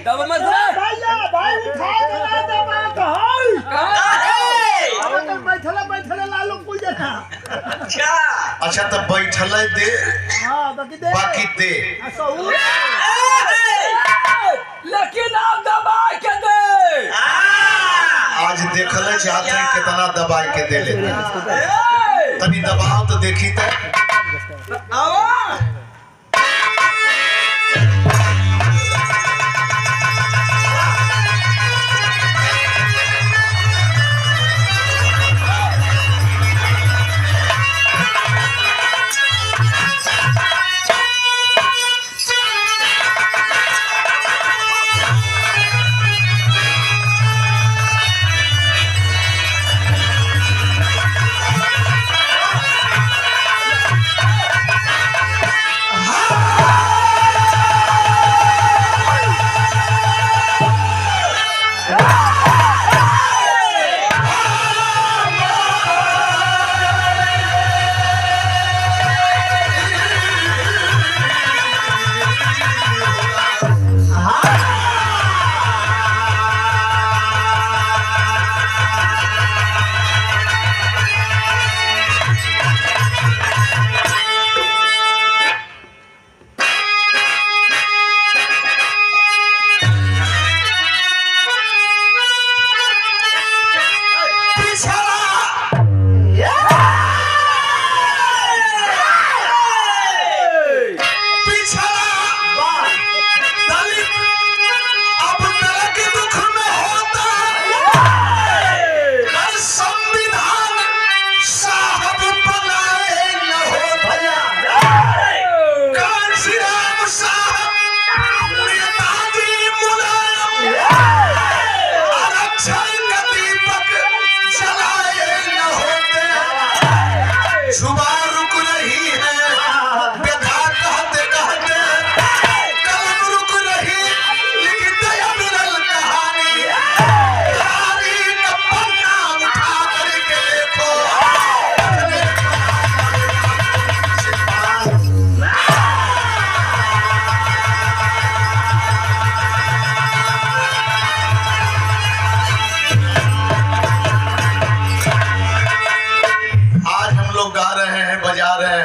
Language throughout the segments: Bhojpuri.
तब मत रे भैया भाई उठा के ला दे बात होई अब तो बैठले लालू कुल देना अच्छा तो बैठल दे हां बाकी दे सऊर लेकिन आप दबा के दे आज देखल चाहते हैं कितना दबा के दे लेते तभी दबाओ तो देखी तो आओ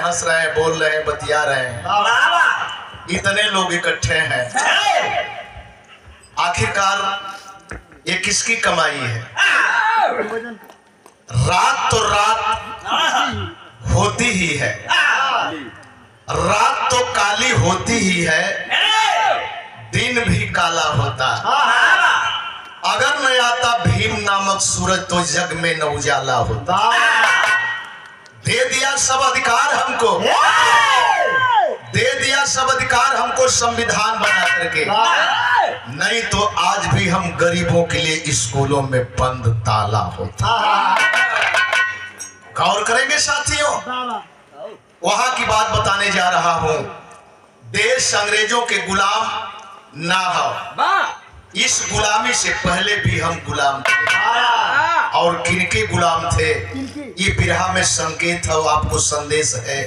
हंस रहे हैं, बोल रहे हैं, बतिया रहे हैं, इतने लोग इकट्ठे हैं। आखिरकार ये किसकी कमाई है? रात तो रात होती ही है, रात तो काली होती ही है, दिन भी काला होता। अगर न आता भीम नामक सूरज तो जग में न उजाला होता। दे दिया सब अधिकार हमको, दे दिया सब अधिकार हमको संविधान बना करके, नहीं तो आज भी हम गरीबों के लिए स्कूलों में बंद ताला होता। गौर करेंगे साथियों, वहां की बात बताने जा रहा हूं। देश अंग्रेजों के गुलाम ना हो, इस गुलामी से पहले भी हम गुलाम थे। और किनके गुलाम थे ये बिरहा में संकेत है, आपको संदेश है।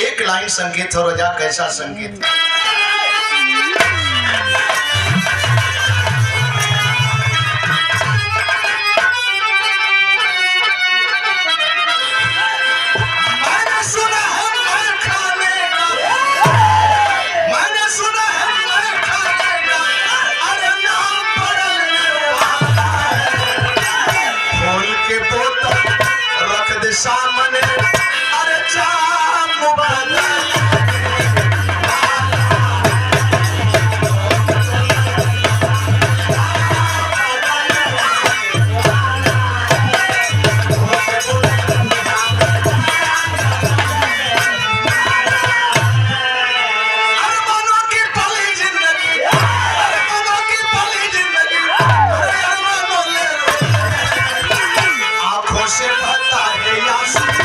एक लाइन संकेत है, रजा कैसा संकेत है? सामने अरे चाम आंखों से भरता है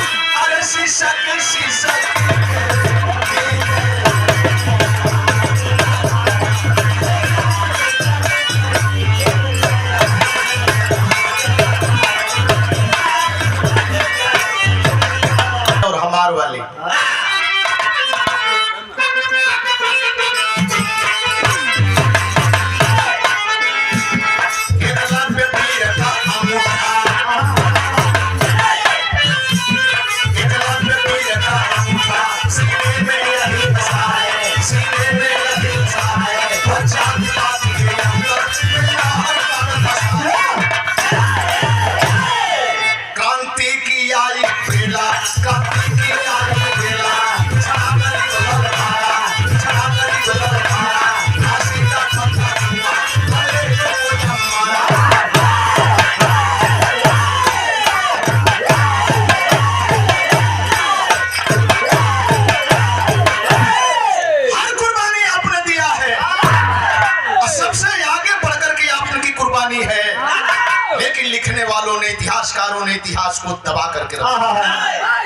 लिखने वालों ने, इतिहासकारों ने इतिहास को दबा करके रखा।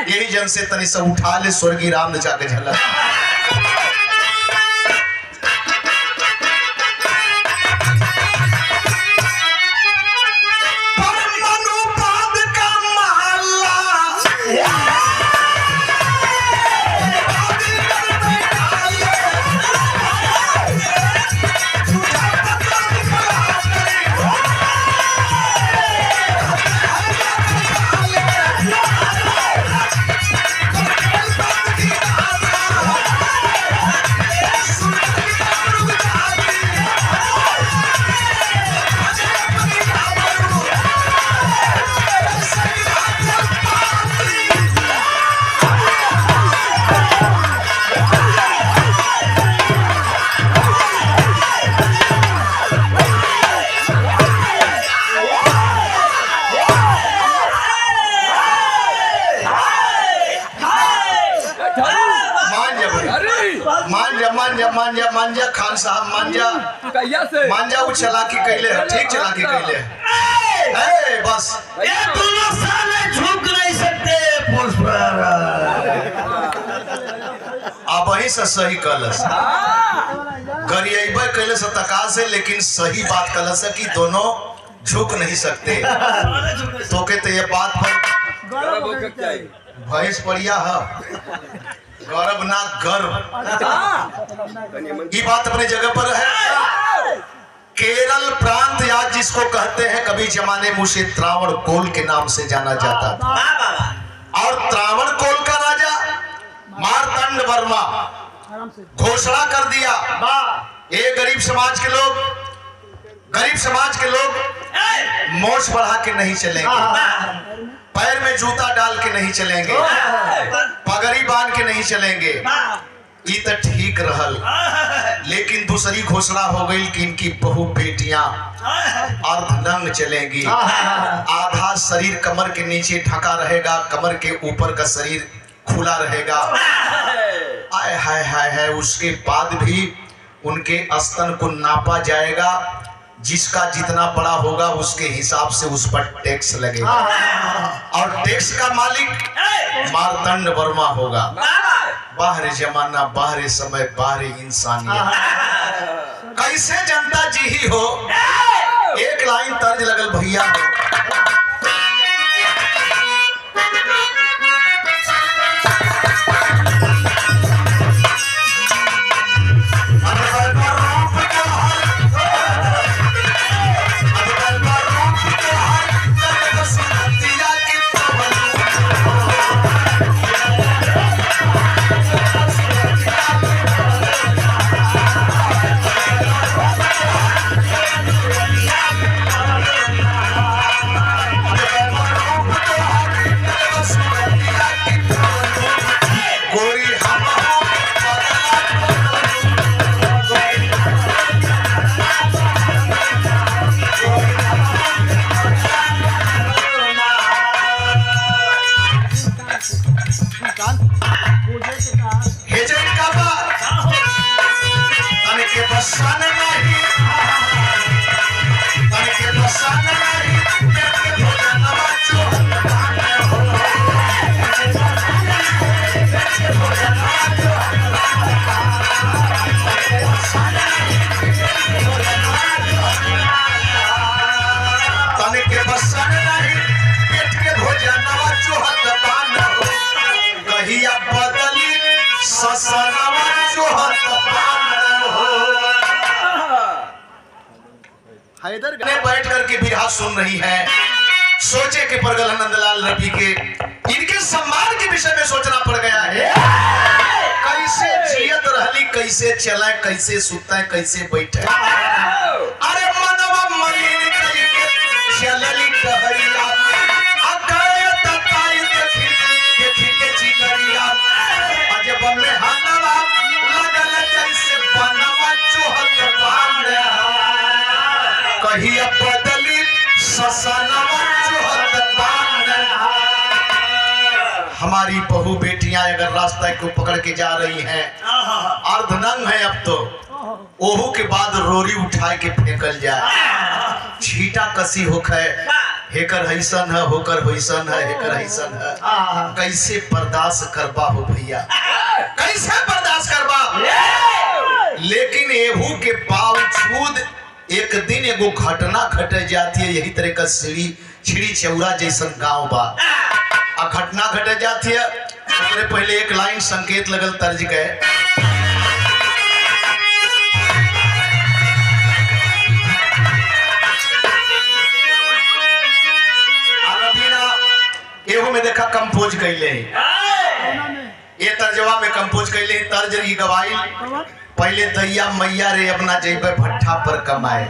यही जन से तनि सब उठा ले स्वर्गीय राम ने जाके झलक। मान जा खान साहब, मान जा। कैया से मान जा, वो चलाकी कैले है, ठीक चलाकी कैले है। बस ये दोनों साले झुक नहीं सकते पुष्प। अब वही से सही कलस गरियाबे कैले से तका से, लेकिन सही बात कलस है कि दोनों झुक नहीं सकते। तो के तो ये बात पर गर्व होकर चाहिए। भैंस पड़िया है, गौरव ना गर्व। ये बात अपने जगह पर है। केरल प्रांत आज जिसको कहते हैं, कभी जमाने में उसे त्रावण कोल के नाम से जाना जाता था। और त्रावण कोल का राजा मार्तंड वर्मा घोषणा कर दिया, ये गरीब समाज के लोग मोछ बढ़ा के नहीं चलेंगे, पैर में जूता डाल के नहीं चलेंगे, पगड़ी बांध के नहीं चलेंगे। ये तो ठीक रहल, लेकिन दूसरी घोषणा हो गई कि इनकी बहु बेटियां अर्धनंग चलेंगी। आधा शरीर कमर के नीचे ढका रहेगा, कमर के ऊपर का शरीर खुला रहेगा। आय हाय हाय हाय। उसके बाद भी उनके स्तन को नापा जाएगा, जिसका जितना बड़ा होगा उसके हिसाब से उस पर टैक्स लगेगा, और टैक्स का मालिक मार्तंड वर्मा होगा। बाहर जमाना, बाहर समय, बाहर इंसानियत। कैसे जनता जी ही हो। एक लाइन तर्ज लगल भैया हो। हैदर बैठ करके बिरहा सुन रही है। सोचे के परगल नंदलाल रवि के इनके सम्मान के विषय में सोचना पड़ गया है। कैसे जियत रहली, कैसे चले, कैसे सुते, कैसे बैठे। अरे मनवा मलिन करके चलली कहरिया, अकाय तताई देखी के चिकरिया, अजब में हनवा लगल जैसे बनवा चोहत बांध। कहिया बदली ससनवा चोहत बांध। हमारी बहू बेटियां अगर रास्ते को पकड़ के जा रही हैं, अर्धनंग है, अब तो ओहू के बाद रोरी उठा के फेंकल जाए, छीटा कसी होखे हेकर हैसन है, होकर होइसन है, हेकर हैसन है। कैसे बर्दाश्त करबा हो भैया, कैसे बर्दाश्त करबा। लेकिन एहू के बावजूद एक दिन एगो घटना घट जाती है। यही तरह का छिड़ी चौरा जैसन गांव बा, आ घटना घट जाती है। उससे पहले एक लाइन संकेत लगल तर्ज के, एगो में देखा कंपोज कैले, ये तर्जवा में कंपोज कैले। तर्ज की गवाही पहले दैया मैया रे अपना जेबे भट्ठा पर कमाए।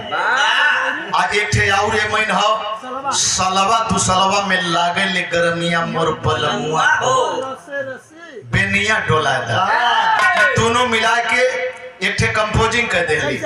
आ एक ठे और ये महीन हो सलवा तू सलवा में लागे ले गरमिया मोर बलमुआ हो बेनिया डोला दा। दोनों मिला के एक ठे कंपोजिंग कर देली।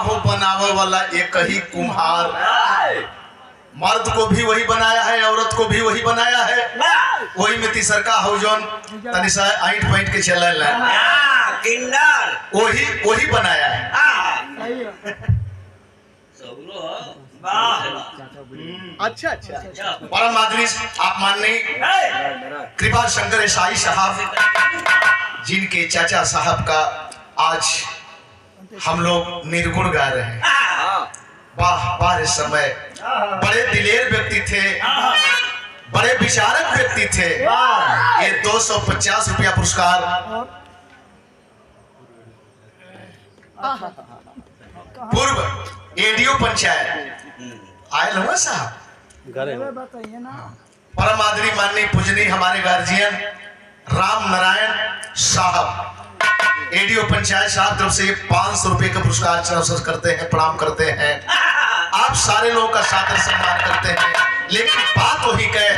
हो बनावे वाला एक ही कुम्हार, मर्द को भी वही बनाया है, औरत को भी वही बनाया है। वही में तीसरका हो जोन तनी सा 8 पॉइंट के चलल है, वही बनाया है। अच्छा अच्छा परम आदमी आप मानने कृपा शंकर ईसाई साहब, जिनके चाचा साहब का आज हम लोग निर्गुण गा रहे हैं। वाह वाह समय, बड़े दिलेर व्यक्ति थे, बड़े विचारक व्यक्ति थे। ये 250 रुपया पुरस्कार पूर्व एडीओ पंचायत आयल हुआ साहब। परम आदरी माननीय पूजनीय हमारे गार्जियन राम नारायण साहब एडीओ पंचायत साहब तरफ से 500 रुपए का पुरस्कार चरण करते हैं, प्रणाम करते हैं। आप सारे लोगों का सादर सम्मान करते हैं, लेकिन बात वही कहे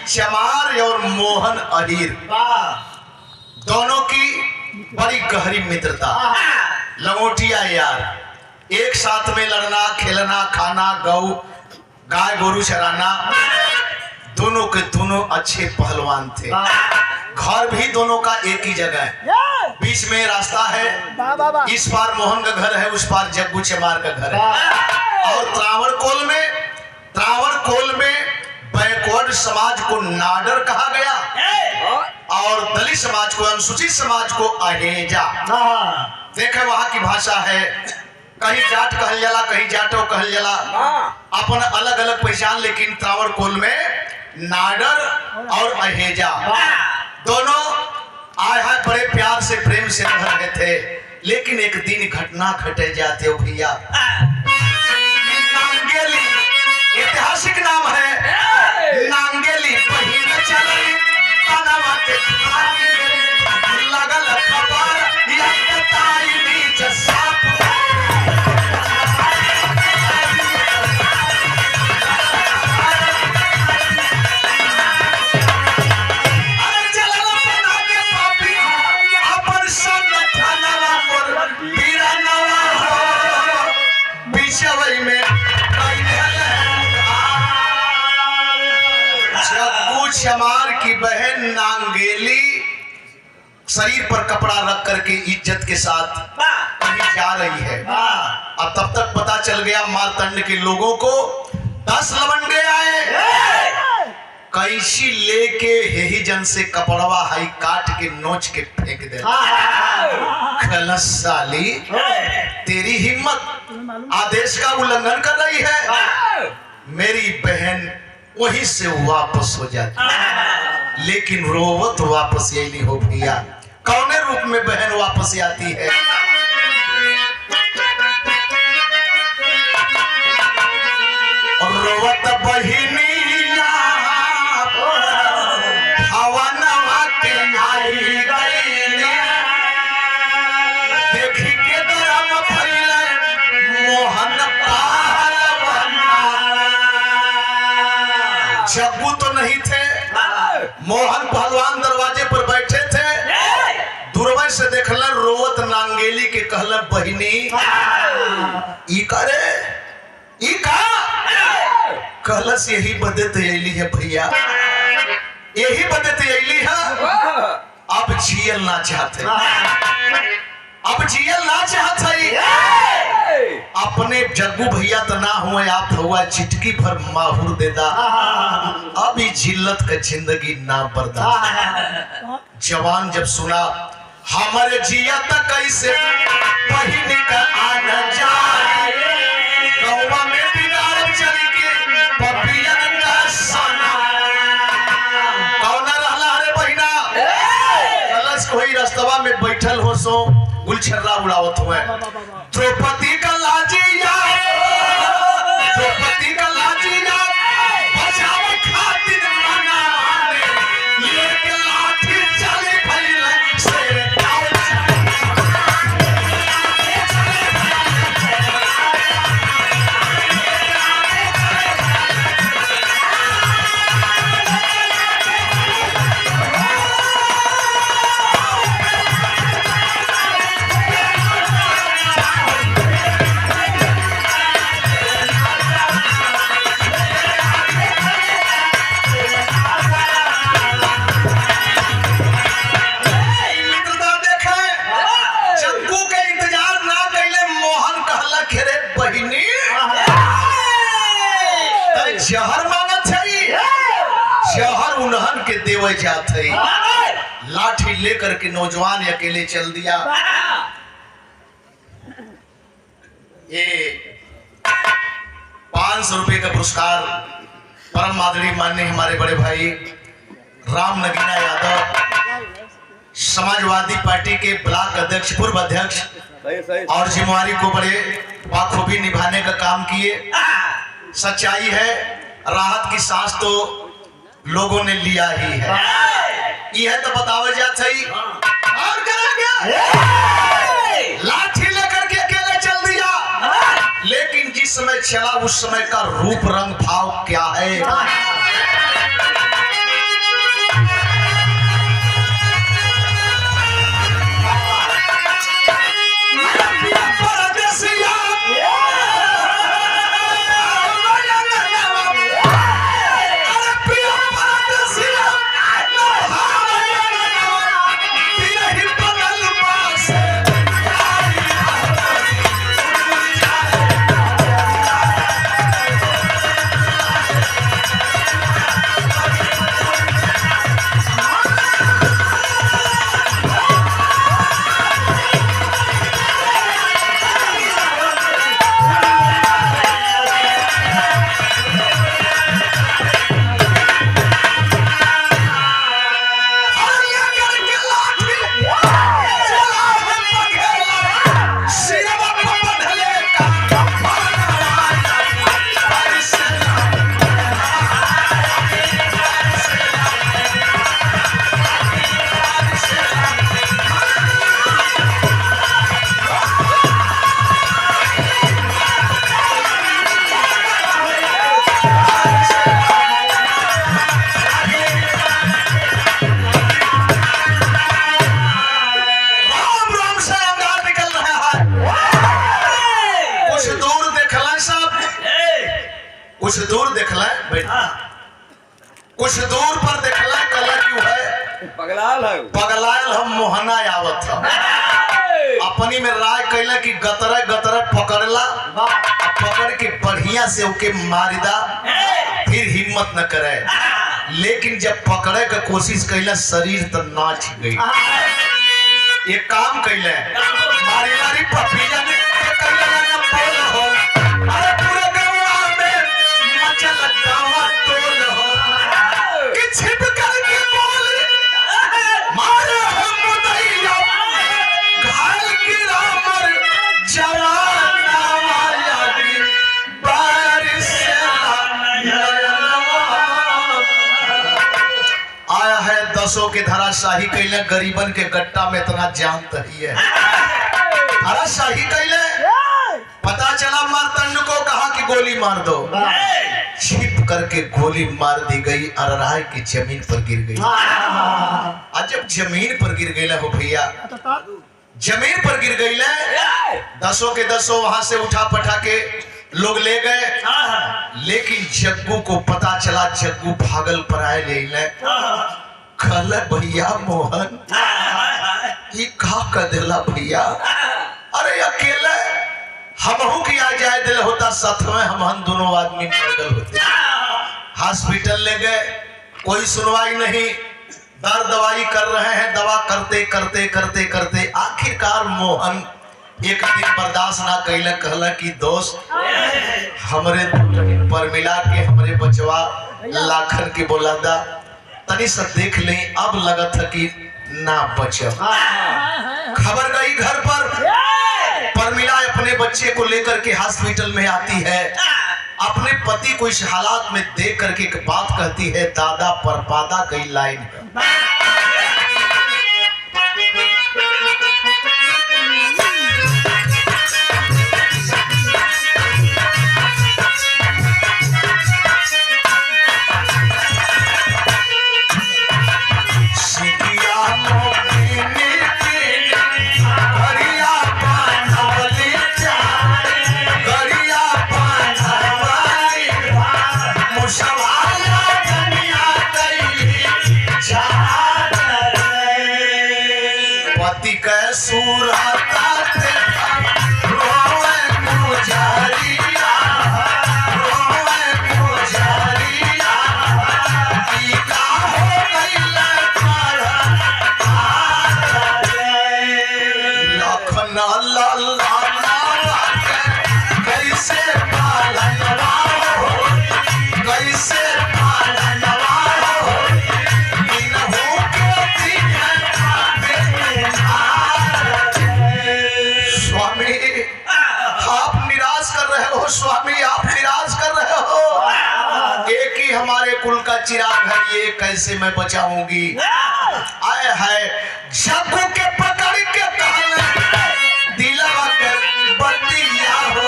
चमार और मोहन अहीर, दोनों की बड़ी गहरी मित्रता। लंगोटिया यार, एक साथ में लड़ना, खेलना, खाना, गाय गोरू चराना। दोनों के दोनों अच्छे पहलवान थे। घर भी दोनों का एक ही जगह है, बीच में रास्ता है। इस पार मोहन का घर है, उस पार जग्गू चमार का घर है। और त्रावणकोल में बैकवर्ड समाज को नाडर कहा गया और दलित समाज को, अनुसूचित समाज को अहेजा। देखे वहां की भाषा है, कहीं जाट कहल जाला, कहीं जाटो कहल जाला, अपन अलग अलग पहचान। लेकिन त्रावणकोल में नाडर और अहेजा दोनों आए हैं, बड़े प्यार से प्रेम से रह रहे थे। लेकिन एक दिन घटना घटे जाते हो भैया। नांगेली ऐतिहासिक नाम है। नांगेली पहिन चली तनवा के लगल खबर या बताई नीच साप। अरे चलल बना के पापी अपन संगठनवा मोर बीरनवा हो बिछवई में जग्गू चमार की बहन नांगेली शरीर पर कपड़ा रख करके इज्जत के साथ कहीं जा रही है। और तब तक पता चल गया मारतंड के लोगों को 10 लवंडे आए, कैसी लेके यही जन से कपड़वा हाई काट के नोच के फेंक दे। खलस साली, तेरी हिम्मत आदेश का उल्लंघन कर रही है। मेरी बहन वहीं से वापस हो जाती, लेकिन रोवत वापस यही हो भैया। कौने रूप में बहन वापस आती है? रोवत बहिनिया हवनवा के आई गई, देखी के दरम फैले मोहन पहलवाना। जग्गू तो नहीं थे, मोहन पहलवान दरवाजे पर बैठे थे। दूरवा से देखल रोवत नांगेली के कहल बहिनी ई करे ई का कहलस यही बदे तो अली है भैया, यही बदे तो अली है। अब जियल ना चाहते, अब जियल ना चाहते। अपने जग्गू भैया तो ना हुए, आप हुआ चिटकी भर माहूर देदा। अब ये जिल्लत का जिंदगी ना बर्दाश्त। जवान जब सुना हमारे जिया तक कैसे बहिनी का आना जाए, गौवा में बिगाड़ चल के पपियन का सना। कौना रहला रे बहिना? कलश कोई रास्तवा में बैठल हो सो गुलछर्रा उड़ावत हुए। द्रौपदी का लाजिया, द्रौपदी का लाजिया बचावे खातिर मना लेके लाठी चली भइल से। जहर मांगत है, जहर उन्हन के देवे जात है। लाठी लेकर के नौजवान अकेले चल दिया। ये 500 रुपए का पुरस्कार परम आदरणीय माननीय हमारे बड़े भाई राम नगीना यादव, समाजवादी पार्टी के ब्लॉक अध्यक्ष, पूर्व अध्यक्ष, और जिम्मेवारी को बड़े बाखूबी निभाने का काम किए। सच्चाई है, राहत की सांस तो लोगों ने लिया ही है। यह तो बतावा जात है और क्या लाठी लेकर के अकेले चल दिया, लेकिन जिस समय चला उस समय का रूप रंग भाव क्या है। कुछ दूर देखला बेटा, कुछ दूर पर देखला कला क्यों है पगलाल है, पगलाल हम मोहना आवत था। अपनी में राय कैला कि गतरे गतरे पकड़ला, पकड़ के बढ़िया से ओके मारिदा, फिर हिम्मत न करे। लेकिन जब पकड़े का कोशिश कैला शरीर तो नाच गई। ये काम कैले मारी मारी पपीला ने कैला न बोल हो, अरे पूरे गवा में मचल गावा टोल हो कि छिप करके बोल मारे हम दैया घायल गिरा मर जवान आया दी बारिश आया है। दसों के धराशाही कैले गरीबन के गट्टा में इतना जान तही है। धराशाही कैले पता चला मारतंड को कहा कि गोली मार दो, छिप करके गोली मार दी गई। अरराय की जमीन पर गिर गई। आज जब जमीन पर गिर गई हो भैया, जमीन पर गिर गई दसों के दसों वहां से उठा पठा के लोग ले गए। लेकिन जग्गू को पता चला, जग्गू भागल पर आए ले कल भैया मोहन ये कहा कर दिला भैया, अरे अकेले हमहू की आ जाए दिल होता साथ में हम दोनों आदमी मर होते। हॉस्पिटल ले गए, कोई सुनवाई नहीं, दर्द दवाई कर रहे हैं, दवा करते करते करते करते आखिरकार मोहन एक दिन बर्दाश्त ना कैला, कहला कि दोस्त हमरे पर मिला के हमरे बचवा लाखन के बोला दा तनी सा देख ले, अब लगा था कि ना बचा। खबर गई घर पर मिला अपने बच्चे को लेकर के हॉस्पिटल में आती है। अपने पति को इस हालात में देख करके एक बात कहती है, दादा परपादा गई लाइन। स्वामी आप निराश कर रहे हो, एक ही हमारे कुल का चिराग है, ये कैसे मैं बचाऊंगी। आए है जग्गू के पकड़ के कहले दिलवा के बतिया हो,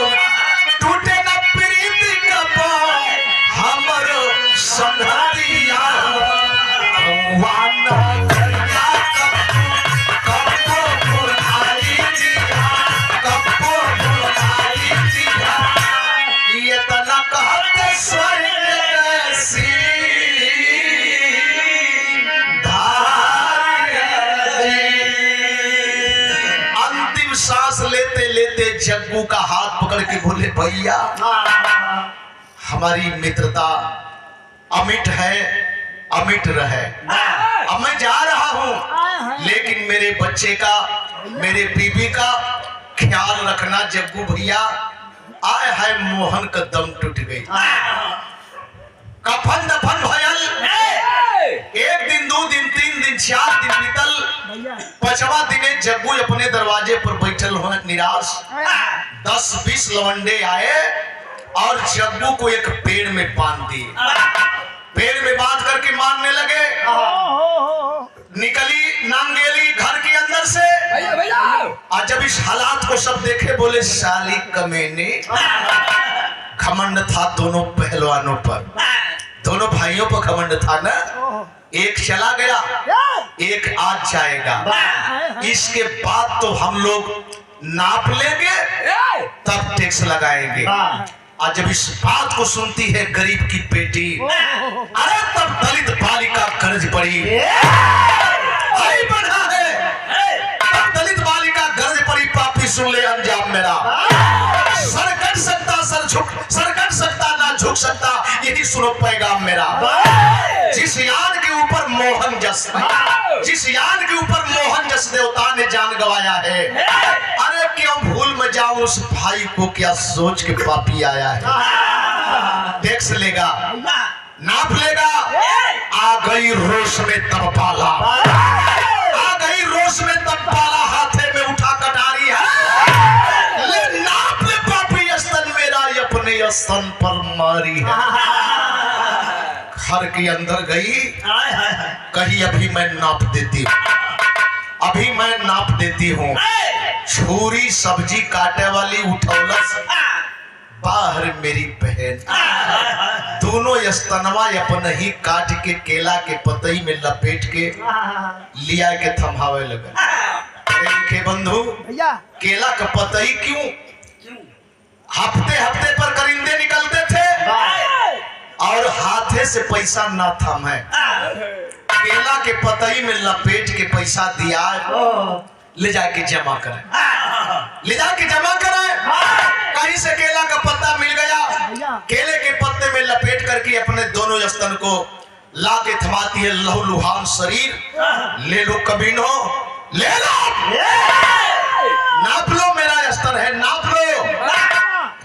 टूटे न प्रीति का बांध हमरो संगतिया हो। वाना जग्गू का हाथ पकड़ के बोले भैया हमारी मित्रता अमिट है, अमिट रहे। अब मैं जा रहा हूं, लेकिन मेरे बच्चे का, मेरे बीबी का ख्याल रखना जग्गू भैया। आए है मोहन का दम टूट गई, कफन दफन भयल। एक दिन, दो दिन, तीन दिन, 4 दिन बीतल। 5वां दिने जग्गू अपने दरवाजे पर बैठल हो निराश। 10-20 लवंडे आए और जग्गू को एक पेड़ में बांध दिए। पेड़ में बांध करके मारने लगे। निकली नांगेली घर के अंदर से। और जब इस हालात को सब देखे बोले साली कमीने। घमंड था दोनों पहलवानों पर, दोनों भाइयों पर घमंड था ना। एक चला गया, एक आज जाएगा। इसके बाद तो हम लोग नाप लेंगे, तब टैक्स लगाएंगे। आज जब इस बात को सुनती है गरीब की बेटी, अरे तब दलित बालिका गरज पड़ी। भाई बना है, तब दलित बालिका गरज पड़ी। सुन ले अंजाम मेरा। सर कट सकता सर कट सकता ना झुक सकता, यही सुनो पैगाम मेरा। जिस यान के ऊपर मोहन जस देवता ने जान गवाया है, अरे क्यों भूल में जाऊं उस भाई को, क्या सोच के पापी आया है। देख लेगा नाप लेगा, आ गई रोश में तब पाला, हाथे में उठा कटारी है, ले नाप ले पापी स्तन मेरा, अपने स्तन पर मारी है। घर के अंदर गई, कही अभी मैं नाप देती हूँ, छुरी सब्जी काटे वाली उठौलस बाहर मेरी बहन, दोनों स्तनवा अपन ही काट के केला के पतई में लपेट के लिया के थमावे लगे। के बंधु केला का पतई क्यों? हफ्ते पर करिंदे निकलते थे और हाथे से पैसा ना थमे, केला के पतई में लपेट के पैसा दिया, ले जाके जमा करें, कहीं से केला का पत्ता मिल गया, केले के पत्ते में लपेट करके अपने दोनों स्तन को ला के थमाती है। लहूलुहान शरीर, ले लो कमीनो, ले लो, नाप लो, मेरा स्तन है, नाप लो।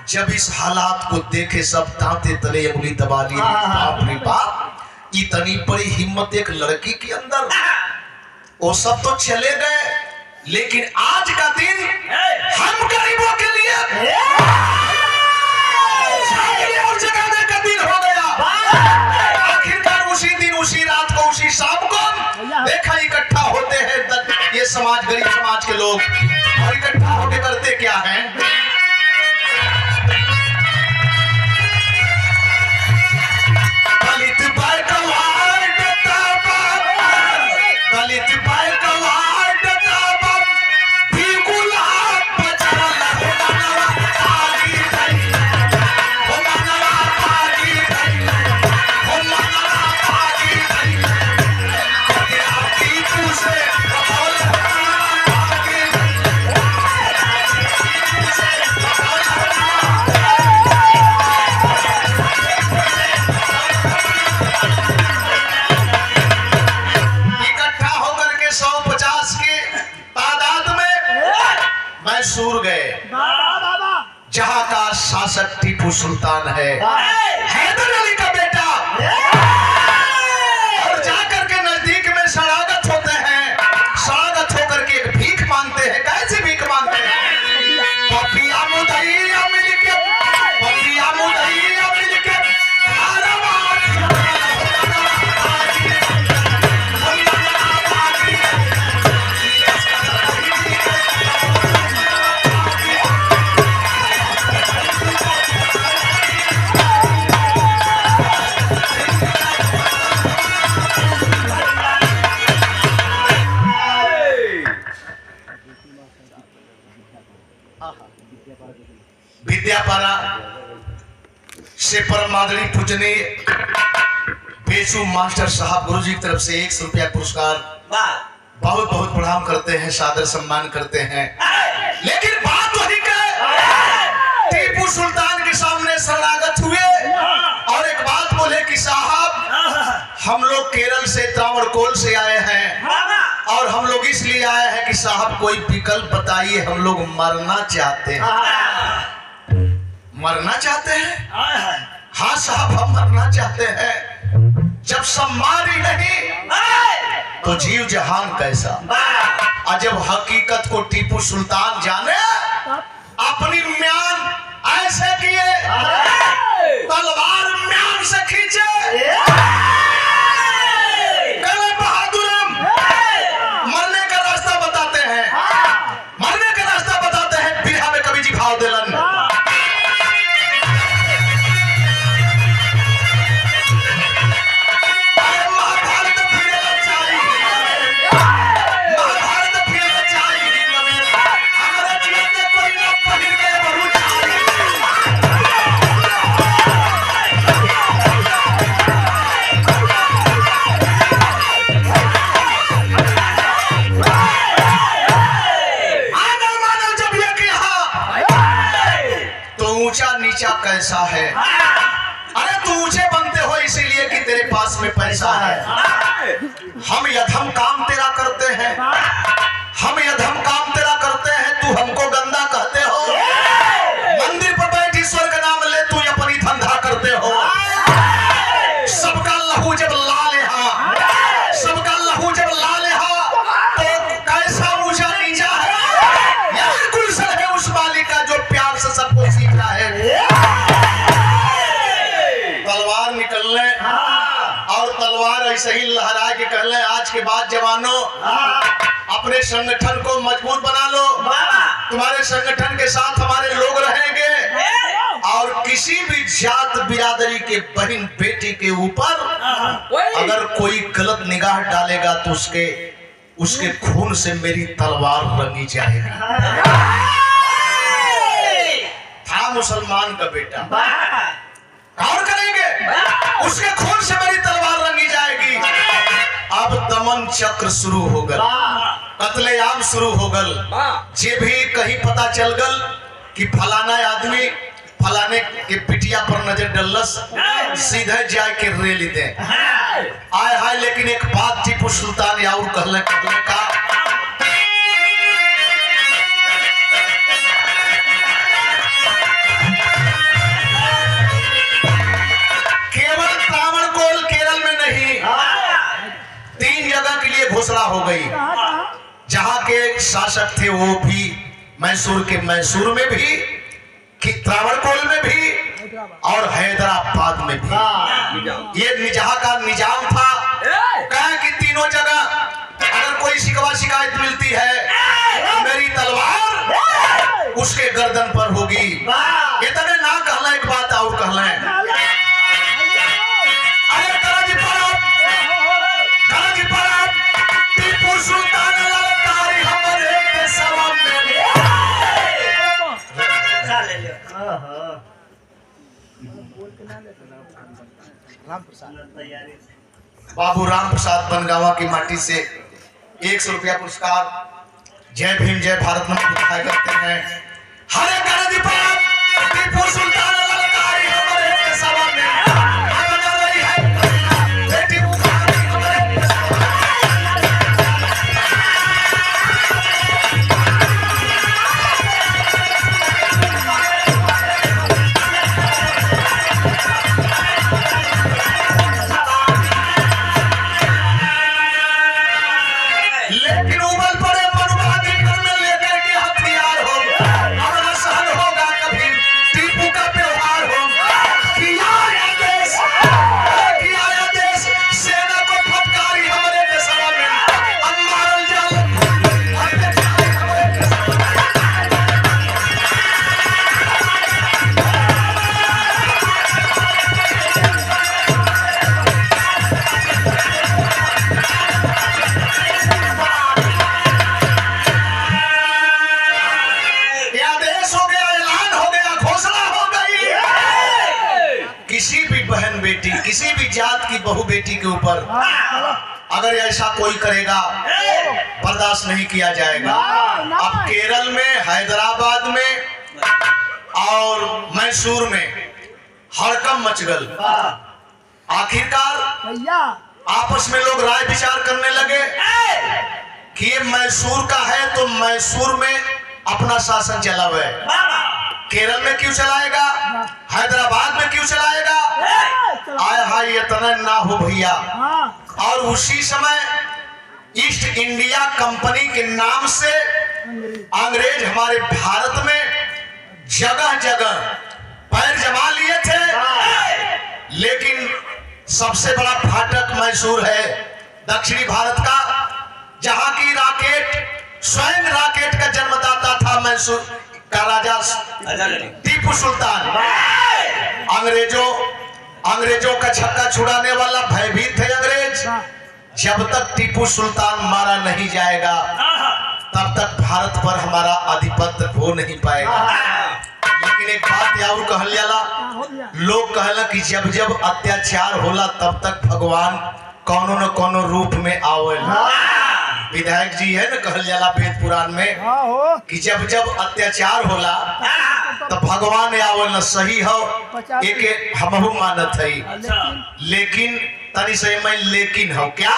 जब इस हालात को देखे सब दांते तले उंगली दबा ली। बाप रे बाप, इतनी बड़ी हिम्मत एक लड़की के अंदर। वो सब तो चले गए, लेकिन आज का दिन हम गरीबों के लिए और जगाने का दिन हो गया। आखिरकार उसी दिन, उसी रात को, उसी शाम को देखा इकट्ठा होते हैं ये समाज, गरीब समाज के लोग, और इकट्ठा होकर करते क्या है? सूर गए जहां का शासक टीपू सुल्तान है, हैदर अली का बेटा, और जाकर के नजदीक में शरागत होते हैं, शरागत होकर के एक भीख मांगते हैं। कैसे भीख मांगते हैं? पपिया मुदैया मिलके, पपिया मुदैया मिलके विद्यापारा से परमादरी पूजनीय बेचू मास्टर साहब गुरुजी की तरफ से 100 रुपया पुरस्कार बहुत बहुत प्रणाम करते हैं, सादर सम्मान करते हैं। लेकिन बात वही के टीपू सुल्तान के सामने शरणागत हुए और एक बात बोले कि साहब हम लोग केरल से त्रावणकोर से आए हैं और हम लोग इसलिए आए हैं कि साहब कोई विकल्प बताइए, हम लोग मरना चाहते हैं। मरना चाहते हैं? हाँ साहब, हम मरना चाहते हैं। जब सम्मान ही नहीं तो जीव जहान कैसा? और जब हकीकत को टीपू सुल्तान जाने, अपनी म्यान ऐसे किए, तलवार म्यान से खींचे, गले बहादुरम मरने का रास्ता बताते हैं, मरने का रास्ता बताते हैं। बिरहा में कवि जी भाव दिलन, नीचा कैसा है। अरे तू ऊंचे बनते हो इसीलिए कि तेरे पास में पैसा है। हम यधम काम तेरा करते हैं, हम यधम काम तेरा करते हैं, तू हमको गंदा कहते हो। मंदिर पर बैठ ईश्वर का नाम ले, तू अपनी धंधा करते हो। सबका लहू जब लाल यहाँ, सबका लहू जब लाल यहाँ, तो कैसा ऊंचा नीचा है। यही गुलशन है उस मालिक का जो प्यार से सबको सीखता है। तलवार निकलने और तलवार ऐसे ही लहरा के कहले, आज के बाद जवानों अपने संगठन को मजबूत बना लो। तुम्हारे संगठन के साथ हमारे लोग रहेंगे और किसी भी जात बिरादरी के बहन बेटी के ऊपर अगर कोई गलत निगाह डालेगा तो उसके खून से मेरी तलवार रंगी जाएगी। था मुसलमान का बेटा, और करेंगे उसके खून से मेरी तलवार रंगी जाएगी। अब दमन चक्र शुरू हो गल, कत्लेआम शुरू हो गल। जे भी कहीं पता चल गल कि फलाना आदमी फलाने के पिटिया पर नजर डलस, सीधे जाए के रेल दे आए हाय। लेकिन एक बात टीपू सुल्तान और कहले का केवल त्रावणकोर केरल में नहीं, 3 जगह के लिए घोषणा हो गई। जहां के शासक थे वो भी मैसूर के मैसूर में भी, कि त्रावणकोर में भी और हैदराबाद में भी। ये जहां का निजाम था, कहा कि तीनों जगह अगर कोई शिकवा शिकायत मिलती है तो मेरी तलवार उसके गर्दन पर होगी। इतने ना कहला, एक बात और कहला, टीपू सुल्तान ललकारी हमारे के सामने। बाबू राम प्रसाद बनगावा की माटी से 100 रुपया पुरस्कार। जय भीम जय भारत में दिखाए करते हैं। हरे गणजी पर टीपू सुल्तान ललकारी हमारे के सामने। किसी भी जात की बहू बेटी के ऊपर अगर ऐसा कोई करेगा बर्दाश्त नहीं किया जाएगा। अब केरल में, हैदराबाद में और मैसूर में हड़कम मच गल। आखिरकार आपस में लोग राय विचार करने लगे कि ये मैसूर का है तो मैसूर में अपना शासन चलावे। केरल में क्यों चलाएगा, हैदराबाद में क्यों चलाएगा। आय हाय इतना ना हो भैया। और उसी समय ईस्ट इंडिया कंपनी के नाम से अंग्रेज हमारे भारत में जगह जगह पैर जमा लिए थे। लेकिन सबसे बड़ा फाटक मैसूर है दक्षिणी भारत का, जहां की रॉकेट स्वयं रॉकेट का जन्मदाता था मैसूर का राजा टीपू सुल्तान। अंग्रेजों का छक्का छुड़ाने वाला भयभीत थे अंग्रेज। जब तक टीपू सुल्तान मारा नहीं जाएगा तब तक भारत पर हमारा आधिपत्य हो नहीं पाएगा। लेकिन एक बात और कहल जाला, लोग कहला कि जब जब अत्याचार होला तब तक भगवान कोनो न कोनो रूप में आवेला। विधायक जी है न कहल जाला वेद पुराण में कि जब जब अत्याचार होला तो भगवान आवल सही हो एक हमहू मानत है, लेकिन तनी से मैं लेकिन हो क्या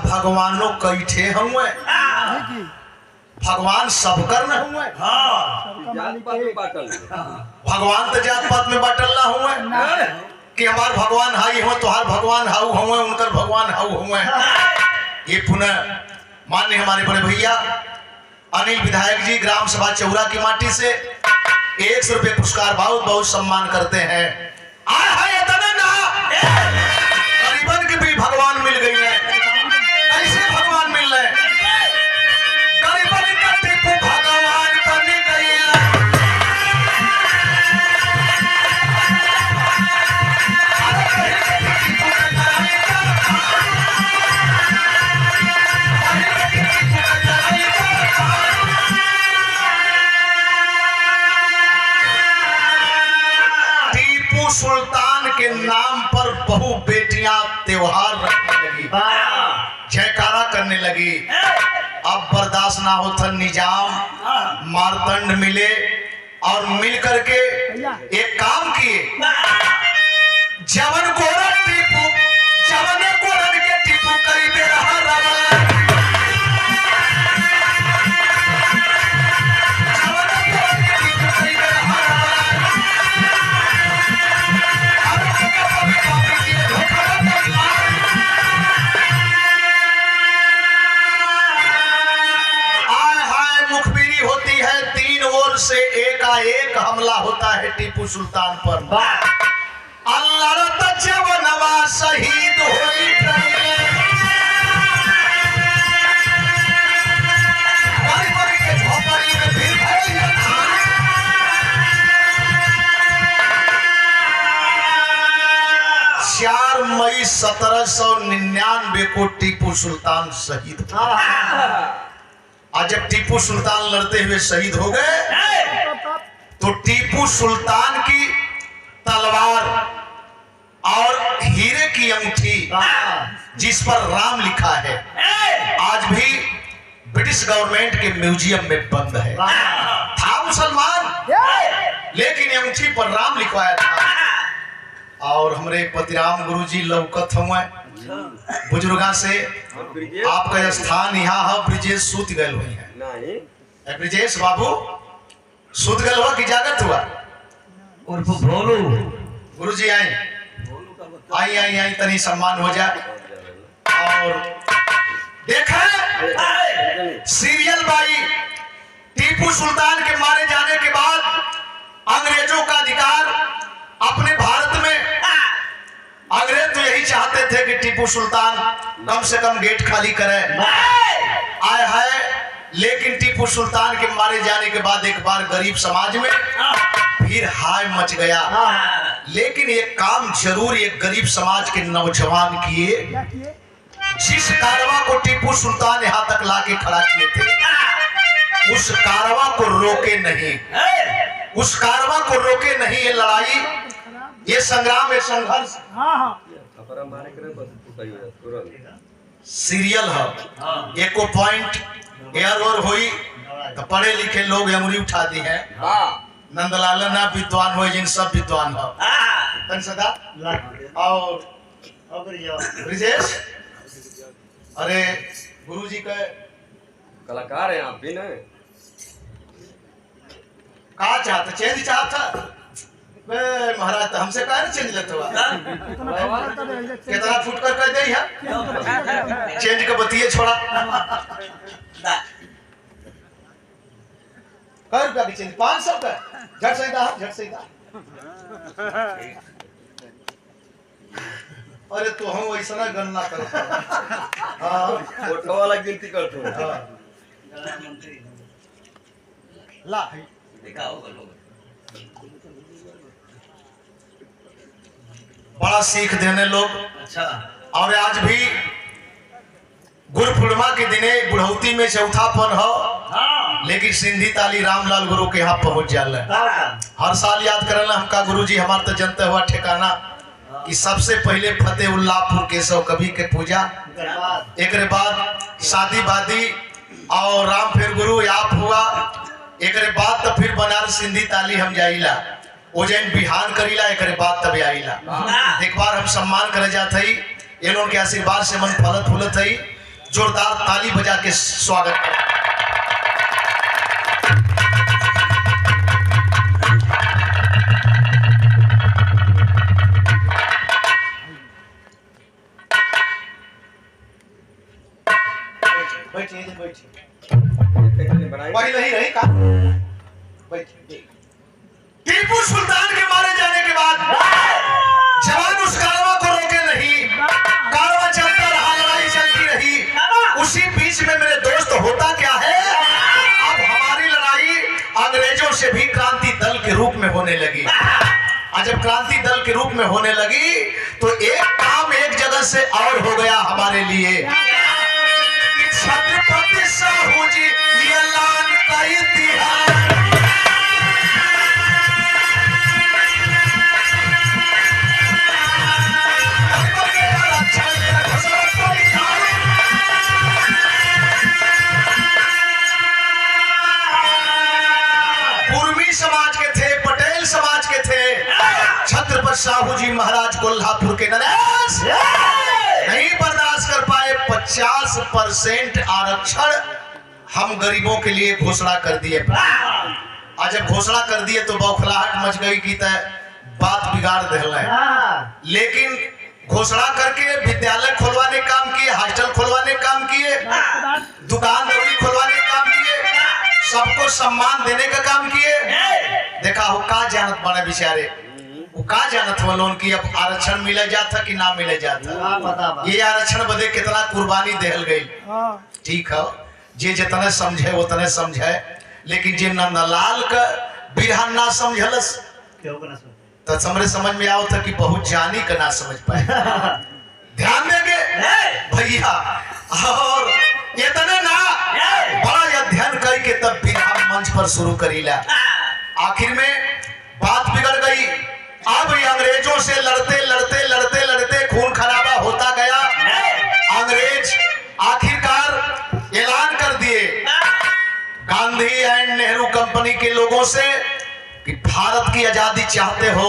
भगवानों कैठे हुए भगवान सबकर न हुए भगवान तो जात पात में बाटल ना हुए कि हमार भगवान हाई हो तुहार भगवान हाउ हुए उनकर भगवान हाउ हुए। ये पुनः मान्य हमारे बड़े भैया अनिल विधायक जी ग्राम सभा चौरा की माटी से 100 रुपये पुरस्कार बहुत बहुत सम्मान करते हैं। गरीबन के भी भगवान मिल गई है, ऐसे भगवान मिल रहे गरीबन का टिप्पू भगवान बन गई टीपू सुल्तान के नाम पर बहु बेटियां त्योहार रखने लगी, जयकारा करने लगी। अब बर्दाश्त ना हो था, निजाम मारतंड मिले और मिल करके एक काम किए, जवन गोरा टीपू जवन गोरन के टीपू करीबे रहा रवा जवन गोरन के टीपू करीबे रहा से एकाएक हमला होता है टीपू सुल्तान पर। अल्लाह जवनवा शहीद होई के झोपड़ी में फिर 4 मई 1799 को टीपू सुल्तान शहीद था। आज जब टीपू सुल्तान लड़ते हुए शहीद हो गए तो टीपू सुल्तान की तलवार और हीरे की अंगूठी जिस पर राम लिखा है आज भी ब्रिटिश गवर्नमेंट के म्यूजियम में बंद है। था मुसलमान लेकिन अंगूठी पर राम लिखवाया था। और हमारे पतिराम गुरुजी लौकत हुए बुजुर्गा से आपका स्थान यहाँ है। ब्रिजेश सूत गए हुई है, ब्रिजेश बाबू सूत गए हुआ कि जागत हुआ उर्फ भोलू। गुरुजी आई आई आई तनी सम्मान हो जाए। और देखा सीरियल बाई टीपू सुल्तान के मारे जाने के बाद अंग्रेजों का अधिकार अपने भारत में, अंग्रेज तो यही चाहते थे कि टीपू सुल्तान कम से कम गेट खाली करे आए है। लेकिन टीपू सुल्तान के मारे जाने के बाद एक बार गरीब समाज में फिर हाय मच गया। लेकिन एक काम जरूर एक गरीब समाज के नौजवान किए, जिस कारवां को टीपू सुल्तान यहाँ तक लाके खड़ा किए थे उस कारवां को रोके नहीं, उस कारवां को रोके नहीं। ये लड़ाई, ये संग्राम, ये संघर्ष सीरियल है। एको पॉइंट एयर और हुई तो पढ़े लिखे लोग अंगुली उठा दी है। नंदलाल ना विद्वान हो, जिन सब विद्वान हो सदा। और ब्रिजेश, अरे गुरुजी के कलाकार हैं आप भी ना, कहा चाहते चेंज चाहता बे महाराज तो हमसे काहे चेंज लेते हुआ कितना फुट कर दे है चेंज के बतिये छोड़ा कै रुपया की चेंज 500 का झट से दा अरे तो हम वैसा ना गणना करते हां फोटो वाला गिनती करते हो ला देखा होगा लोग बड़ा सीख देने लोग अच्छा और आज भी गुरु पूर्णिमा के दिने बुढ़ौती में चौथापन हो लेकिन सिंधी ताली रामलाल गुरु के यहाँ पहुंच जाला हर साल याद करला हमका गुरु जी हमार तो जनते हुआ ठिकाना कि सबसे पहले फतेहुल्लाहपुर केशव कवि के पूजा एक बाद शादी वादी और राम फिर गुरु आप हुआ एक बाद तो फिर बनारस सिंधी ताली हम जाइला ओजैन बिहान करीला एक बाद तब आइला एक बार हम सम्मान करे जात हई ये लोगों के आशीर्वाद से मन फलत फूलत हई जोरदार ताली बजा के स्वागत कर नहीं रही का टीपू सुल्तान के मारे जाने के बाद जवान उस कारवा को रोके नहीं कारवा चलता रहा लड़ाई चलती रही उसी बीच में मेरे दोस्त होता क्या है अब हमारी लड़ाई अंग्रेजों से भी क्रांति दल के रूप में होने लगी आज जब क्रांति दल के रूप में होने लगी तो एक काम एक जगह से और हो गया हमारे लिए छत्रपति साहू जी ये ऐलान का इतिहास कुर्मी समाज के थे पटेल समाज के थे छत्रपति साहू जी महाराज कोल्हापुर के नरेश नहीं बर्दाश्त कर पाए 50% आरक्षण हम गरीबों के लिए घोषणा कर दिए आज जब घोषणा कर दिए तो बौखलाहट मच गई कि बात बिगाड़ दिल लेकिन घोषणा करके विद्यालय खोलवाने काम किए हॉस्टल खोलवाने काम किए दुकान दौरी खोलवाने काम किए सबको सम्मान देने का काम किए देखा हो का जानत बने बेचारे वो का जानत हो लोन की अब आरक्षण मिले जाता कि ना मिले जाता ये आरक्षण बदे कितना कुर्बानी देहल गई ठीक है जे जितने समझे उतने समझे लेकिन जे नंदलाल का बिरहन ना समझलस तो समरे समझ में आओ था कि बहुत जानी का ना समझ पाए ध्यान देंगे भैया और इतने ना बड़ा अध्ययन करके तब बिरहन मंच पर शुरू करीला आखिर में बात बिगड़ गई अब अंग्रेजों से लड़ते लड़ते लड़ते लड़ते खून खराबा होता गया अंग्रेज आखिरकार ऐलान कर दिए गांधी एंड नेहरू कंपनी के लोगों से कि भारत की आजादी चाहते हो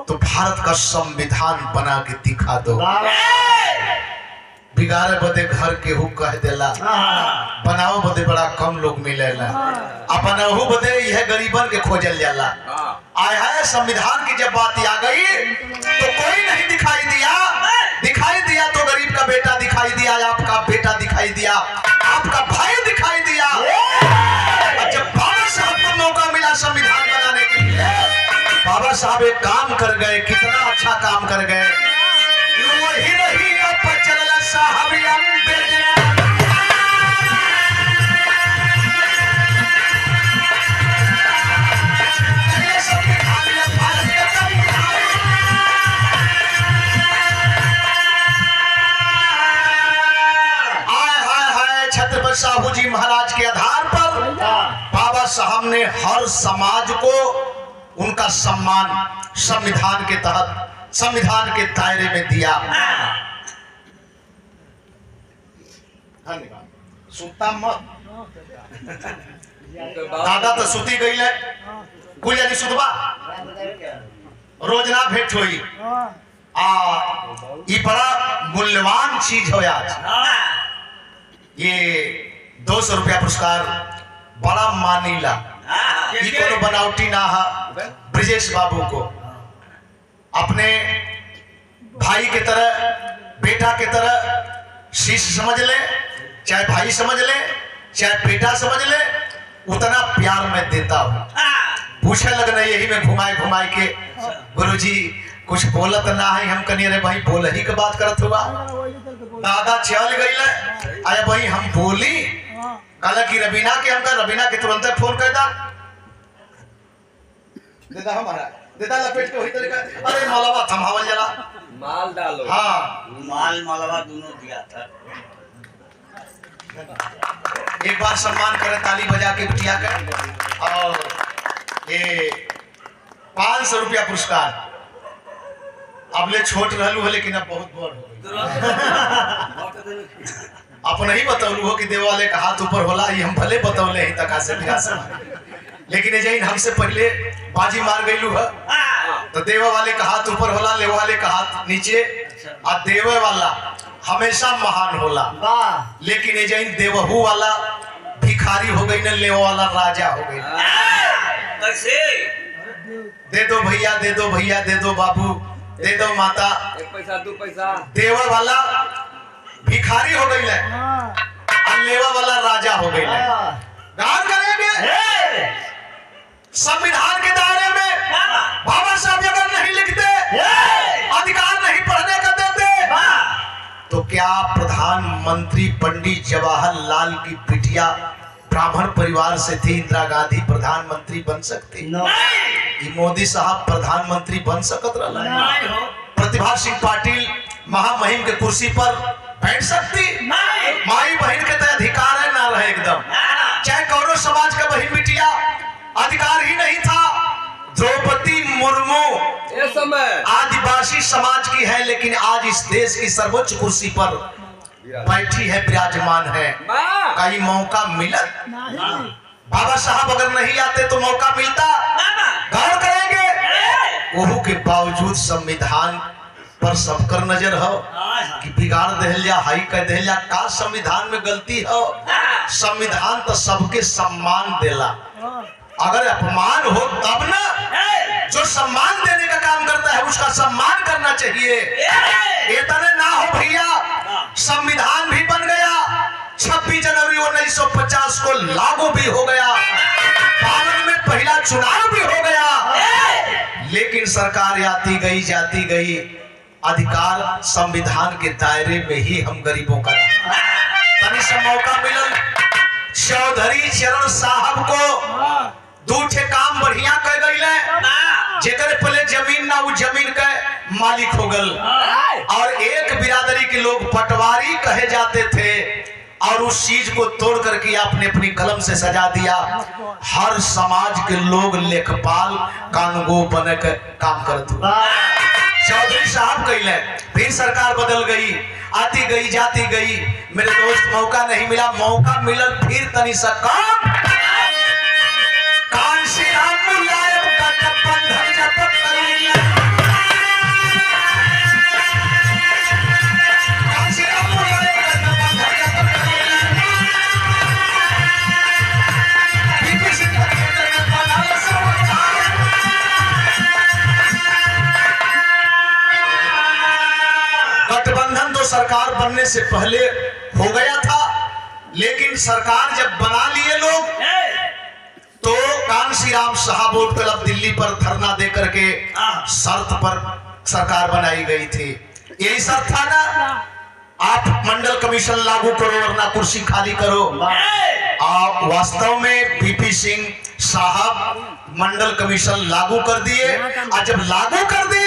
तो भारत का संविधान बना के दिखा दो बिगाड़े बदे घर के हु कह देला बनाओ बदे बड़ा कम लोग मिलेला अपनहु बदे यह गरीबन के खोजल जाला आया है संविधान की जब बात आ गई तो कोई नहीं दिखाई दिया तो गरीब का बेटा दिखाई दिया आपका बेटा दिखाई दिया आपका भाई दिखाई दिया जब बाबा साहब को मौका मिला संविधान बनाने के लिए बाबा साहब एक काम कर गए कितना अच्छा काम कर गए वही नहीं अब चलला साहब छत्रपति साहू जी महाराज के आधार पर बाबा साहब ने हर समाज को उनका सम्मान संविधान के तहत संविधान के दायरे में दिया सुता मत दादा तो सुती गई है कुल यानी सुतबा रोज ना भेंट हुई ये बड़ा मूल्यवान चीज हो आज ये 200 रुपया पुरस्कार बड़ा मानीला ये कोनो बनावटी ना है ब्रिजेश बाबू को अपने भाई के तरह, बेटा के तरह शिष्य समझ ले, चाहे भाई समझ ले, चाहे बेटा समझ ले, उतना प्यार मैं देता हूँ। पूछे लगना यही में घुमाए घुमाए के, गुरुजी कुछ बोलत ना है, हम कनी अरे भाई बोल ही के बात करत हुआ, दादा चल गई अरे भाई हम बोली कल की रबीना के, हमका रबीना के तुरंत फोन कर दा देता हमारा देता लपेट के वही तरीका, अरे मौलवा थमावल जला माल डालो। हाँ माल मालवा दोनों दिया था। एक बार सम्मान करें ताली बजा के बिटिया का। और ये 500 रुपया पुरस्कार। अब ले छोट रहलू हो लेकिन अब बहुत बड़ हो गई। आप नहीं बतौलू हो कि देव वाले का हाथ ऊपर होला, ये हम भले बतौले ही तक से लेकिन जैन हमसे पहले बाजी मार गईलू है तो देव वाले का हाथ ऊपर होला, ले वाले का हाथ नीचे, और देव वाला हमेशा महान होला। लेकिन ये जैन देवहू वाला भिखारी हो गई, न ले वाला राजा हो गई। कैसे? दे दो भैया, दे दो भैया, दे दो बाबू, दे दो माता। 1 पैसा 2 पैसा। देवा वाला भिखारी हो गई है और लेवा वाला राजा हो गई है। गान करेंगे संविधान के दायरे में बाबा साहब अगर नहीं लिखते, अधिकार नहीं पढ़ने का देते, तो क्या प्रधानमंत्री पंडित जवाहरलाल की बिटिया ब्राह्मण परिवार से थी, इंदिरा गांधी प्रधानमंत्री बन सकती? मोदी साहब प्रधानमंत्री बन सकत रहा? प्रतिभा सिंह पाटिल महामहिम के कुर्सी पर बैठ सकती? माई बहन के तो अधिकार है ना रहे एकदम, चाहे कौनो समाज का बहन बिटिया, अधिकार ही नहीं था। द्रौपदी मुर्मू ये समय आदिवासी समाज की है, लेकिन आज इस देश की सर्वोच्च कुर्सी पर बैठी है, विराजमान है। कहीं मौका मिला? बाबा साहब अगर नहीं आते तो मौका मिलता? गौर करेंगे वहू के बावजूद संविधान पर सबकर नजर हो कि बिगाड़ दहलिया, हाई कह दहलिया, का संविधान में गलती हो? संविधान तो सबके सम्मान देला, अगर अपमान हो तब ना। जो सम्मान देने का काम करता है उसका सम्मान करना चाहिए। इतने ना हो भैया, संविधान भी बन गया, 26 जनवरी 1950 को लागू भी हो गया, 52 में पहला चुनाव भी हो गया, लेकिन सरकार आती गई जाती गई, अधिकार संविधान के दायरे में ही हम गरीबों का तनी से मौका मिलल। चौधरी चरण साहब को 2 ठे काम बढ़िया कर गई, जेकर पहले जमीन ना, वो जमीन का मालिक हो गल। और एक बिरादरी के लोग पटवारी कहे जाते थे, और उस चीज को तोड़ करके आपने अपनी कलम से सजा दिया। हर समाज के लोग लेखपाल कानूगो बने के काम करते। चौधरी साहब कहले, फिर सरकार बदल गई, आती गई जाती गई, मेरे दोस्त मौका नहीं मिला, मौका मिलल फिर तनी सा काम। गठबंधन तो सरकार बनने से पहले हो गया था, लेकिन सरकार जब बना लिए लोग तो कांशीराम शाहबोट क्लब दिल्ली पर धरना दे करके शर्त पर सरकार बनाई गई थी। यही शर्त था ना, आप मंडल कमीशन लागू करो वरना कुर्सी खाली करो। आप वास्तव में बीपी सिंह साहब मंडल कमीशन लागू कर दिए, और जब लागू कर दिए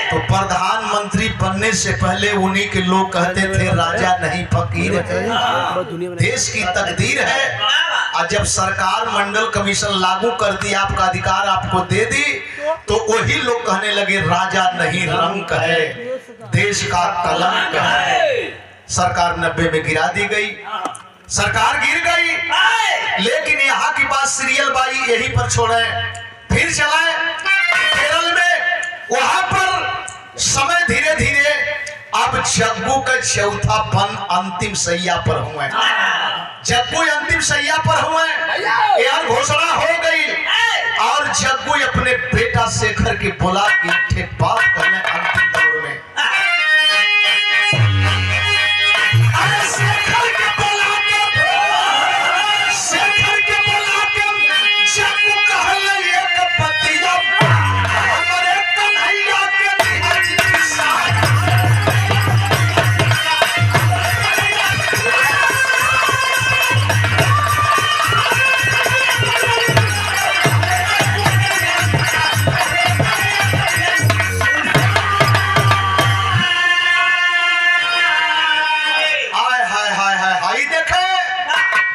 तो प्रधानमंत्री बनने से पहले उन्हीं के लोग कहते थे राजा नहीं फकीर है, देश की तकदीर है। और जब सरकार मंडल कमीशन लागू कर दी, आपका अधिकार आपको दे दी, तो वही लोग कहने लगे राजा नहीं रंक है, देश का कलंक है। सरकार 90 में गिरा दी गई, सरकार गिर गई, लेकिन यहाँ की बात सीरियल बाई यहीं पर छोड़े, फिर चलाए केरल में। वहां पर समय धीरे धीरे अब जग्गू का चौथा पन अंतिम सैया पर हुए, जग्गू अंतिम सैया पर हुए, यह घोषणा हो गई, और जग्गू अपने बेटा शेखर के बोला कि एक बात करने अंतिम दौर में। अरे शेखर के बोला के जब कहले एक पतिया हमरे कन्हैया के निहज निशान।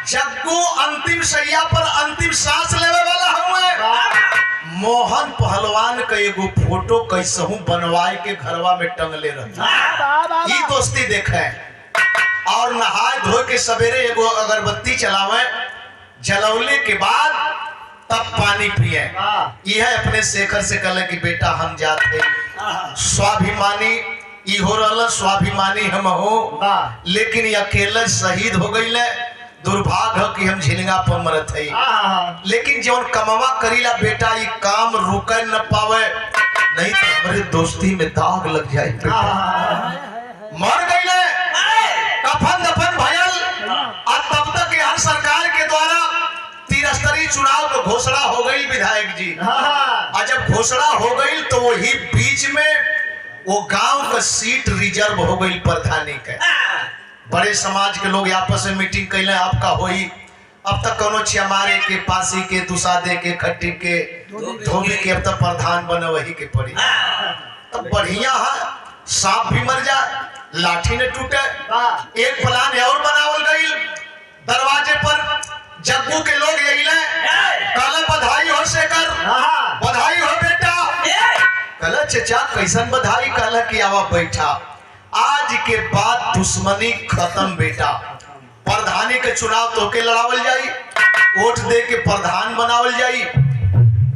जग्गू अंतिम शैया पर अंतिम सांस लेवे वाला हुए। मोहन पहलवान का एगो फोटो कैसहू बनवाए के घरवा में टंगले रहे। ई दोस्ती देखे और नहाए धोए के सवेरे एगो अगरबत्ती चलावे, जलौले के बाद तब पानी पिए। यह अपने शेखर से कहले कि बेटा हम जाते स्वाभिमानी ई हो रहा, स्वाभिमानी हम हो, लेकिन अकेले शहीद हो गई। दुर्भाग्य है कि हम झिलगा पर मरत है, लेकिन जौन कमवा करीला बेटा ये काम रुके न पावे, नहीं तो हमारे दोस्ती में दाग लग जाए। मर गई कफन दफन भयल। और तब तक यहाँ सरकार के द्वारा त्रिस्तरीय चुनाव को घोषणा हो गई विधायक जी। और जब घोषणा हो गई तो वही बीच में वो गांव का सीट रिजर्व हो गई प्रधानी के। बड़े समाज के लोग आपस में मीटिंग कैले आपका होई। अब तक कोनो छियामारे के, पासी के, दुसादे के, खट्टी के, धोबी के अब तक प्रधान बने वही के पड़ी। तब बढ़िया है, सांप भी मर जाए, लाठी न टूटे। एक प्लान और बनावल गई। दरवाजे पर जग्गू के लोग यही कहले बधाई हो शेखर, बधाई हो बेटा। कहले चचा कैसन बधाई? कहले कि आवा बैठा, आज के बाद दुश्मनी खत्म बेटा। प्रधानी के चुनाव तो के लड़ावल जाई, वोट दे के प्रधान बनावल जाई।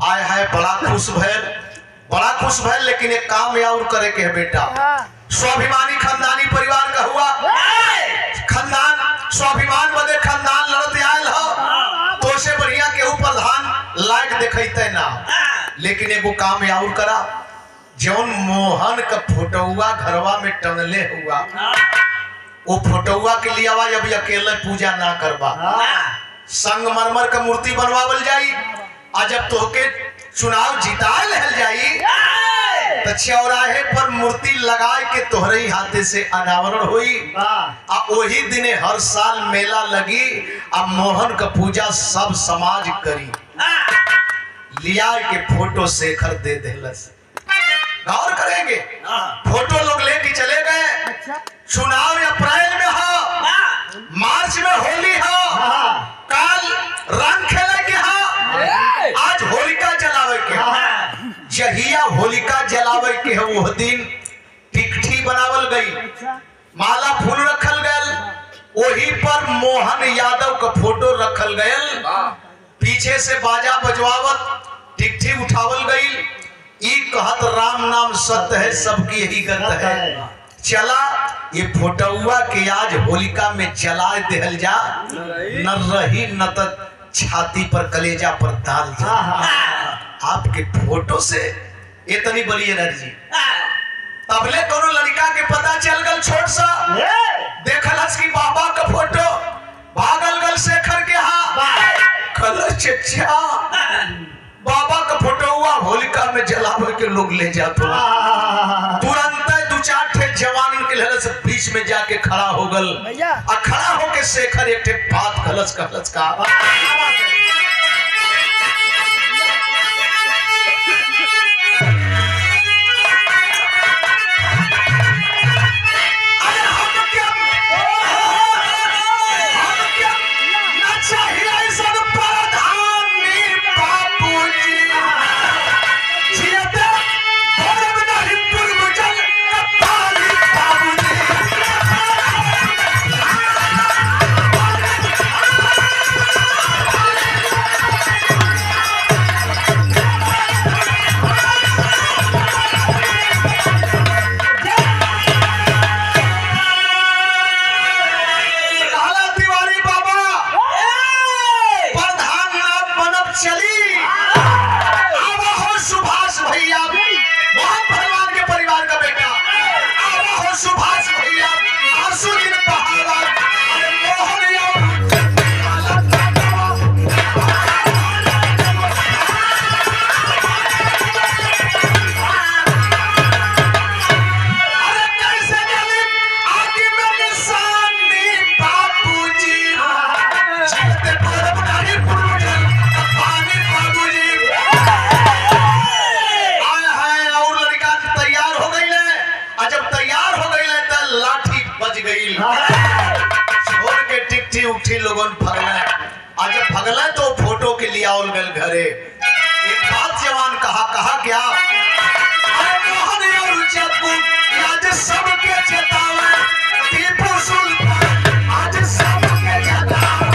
आए है बड़ा खुश भैल, लेकिन एक काम और करे के है बेटा। स्वाभिमानी खानदानी परिवार का हुआ, खानदान स्वाभिमान बदे खानदान लड़त आयल हो, तो से बढ़िया केहू प्रधान लायक देखते ना। लेकिन एगो काम और करा, जौन मोहन का फोटोआ घरवा में टंगले हुआ, वो फोटोआ के लिए आवा अभी अकेले पूजा ना करवा, संगमरमर का मूर्ति बनवावल जाई। और जब तोहके चुनाव जिता लहल जाई तो चौराहे पर मूर्ति लगाए के तोहरे हाथे से अनावरण हुई। वही दिने हर साल मेला लगी। अब मोहन का पूजा सब समाज करी। लिया के फोटो शेखर दे देलस। गौर करेंगे, फोटो लोग लेके चले गए। चुनाव अप्रैल में हो, मार्च में होली हो, काल रंग खेले के हो, आज होलिका जलावे के हो। जहिया होलिका जलावे के हो वो दिन टिकठी बनावल गई, माला फूल रखल गयल, वही पर मोहन यादव का फोटो रखल गयल। पीछे से बाजा बजवावत टिकठी उठावल गई। ई कहत राम नाम सत्य है, सबकी यही गत है। चला ये फोटोआ के आज होलिका में जला देहल जा, न रही न तो छाती पर कलेजा पर दाल जा। आपके फोटो से इतनी बड़ी एनर्जी। तबले कोनो लड़का के पता चल गल, छोट सा देखलस की बाबा का फोटो, भागल गल शेखर के हाथ। चचा बाबा का फोटो हुआ होलिका में जलावे के लोग ले जाते। तुरंत दो चार ठे जवान के लहर से बीच में जाके खड़ा हो गल। खड़ा होके शेखर एक ठे बात कहलस का ठे लोगन भगले। आज जब भगले तो फोटो के लिए आवल गल घरे। एक बात जवान कहा क्या? अरे मोहन और जब्बू आज सबके चेतावे, टीपू सुल्तान आज सबके चेतावे।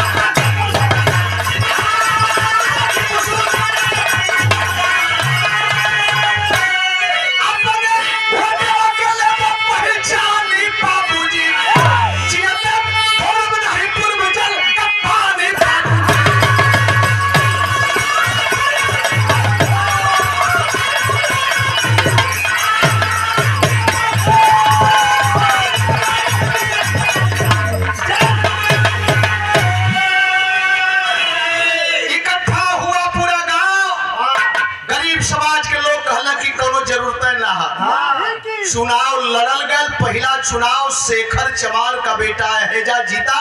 चुनाव लड़ल गल। पहला चुनाव शेखर चमार का बेटा हेजा जीता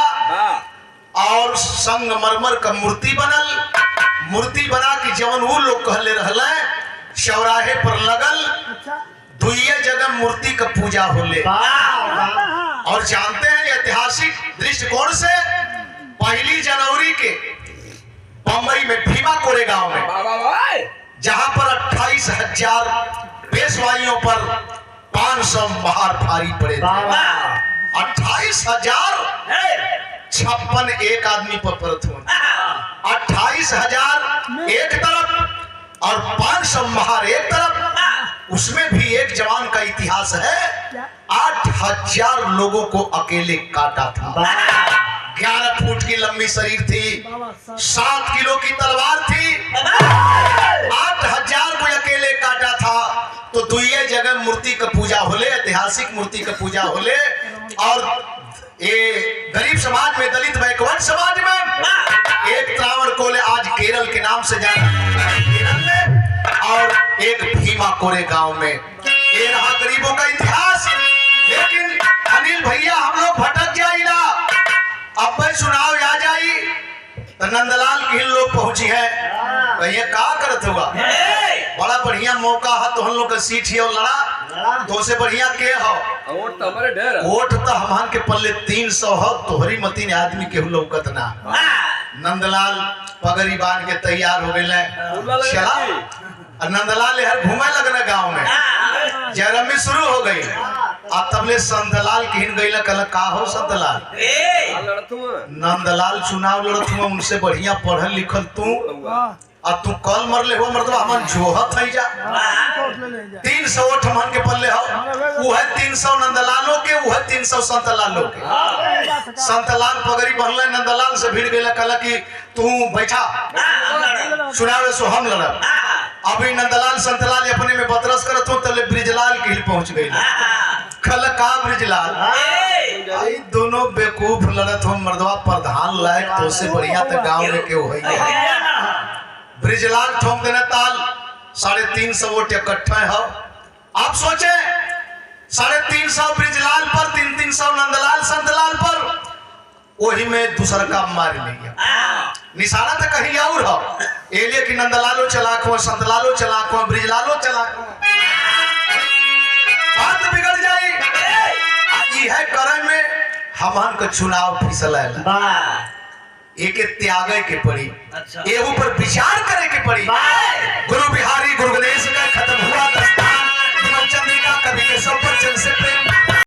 और संगमरमर का मूर्ति बनल। मूर्ति बना के जवन वो लोग कहले रहले चौराहे पर लगल। दुइये जगह मूर्ति का पूजा होले। और जानते हैं ऐतिहासिक दृष्टिकोण से 1 जनवरी के बम्बई में भीमा कोरे गांव में जहां पर 28,000 पेशवाइयों पर 500 महार भारी पड़े थे। 28,056 एक आदमी पर परत हुए। 28,000 एक तरफ और 500 महार एक तरफ। उसमें भी एक जवान का इतिहास है। 8,000 लोगों को अकेले काटा था। 11 फुट की लंबी शरीर थी, 7 किलो की तलवार थी। 8,000 को अकेले काटा था। तो दुइये जगह मूर्ति का पूजा होले, ऐतिहासिक मूर्ति का पूजा होले। और ये गरीब समाज में, दलित बैकवर्ड समाज में एक त्रावण कोले आज केरल के नाम से जाना केरल में, और एक भीमा कोरे गांव में। ये रहा गरीबों का इतिहास। लेकिन अनिल भैया हम लोग भटक जाइला। अब भाई चुनाव आ जाई तो नंदलाल की लोग पहुंची है। भैया का करत होगा? बड़ा बढ़िया मौका है तो हम लोग का सीट है लड़ा तो से बढ़िया के हो। वोट तो हमारे ढेर। वोट तो हमन के पल्ले 300 हो। तोहरी मतीन आदमी के लौकत ना। नंदलाल पगड़ी बांध के तैयार हो गए। चला नंदलाल हर घूमे लगना गांव में। जरमी शुरू हो गई। अब तबले संतलाल किन गई कल का हो संतलाल नंदलाल चुनाव लड़त हुआ। उनसे बढ़िया पढ़ल लिखल तू अब तू कल मरले हो मतलब हमन जोहत है जा 300 वोट हमन के पल्ले हो। वो है 300 नंदलालों के, वो है 300 संतलालों के। संतलाल पगड़ी बनले नंदलाल से भिड़ गई। कल की तू बैठा चुनाव सो हम लड़ब। अभी नंदलाल संतलाल अपने में बतरस करत हो तले ब्रिजलाल के पहुंच गई। खल का ब्रिजलाल आई दोनों बेकूफ लड़त हो। मर्दवा प्रधान लायक तो से बढ़िया तो गांव में क्यों है। ब्रिजलाल ठोक देना ताल। 350 वोट इकट्ठा है। आप सोचे 350 ब्रिजलाल पर, 300 नंदलाल संतलाल पर। वही में दूसरा का मार लिया। निशाना तो कहीं और हो। एलिए कि नंदलालो चलाक हो, संतलालो चलाक हो, ब्रिजलालो चलाक हो। बात बिगड़ जाए। यह करे में हमन का चुनाव फिसलाला। एक त्यागे के पड़ी। अच्छा। एहू पर विचार करे के पड़ी। गुरु बिहारी गुरु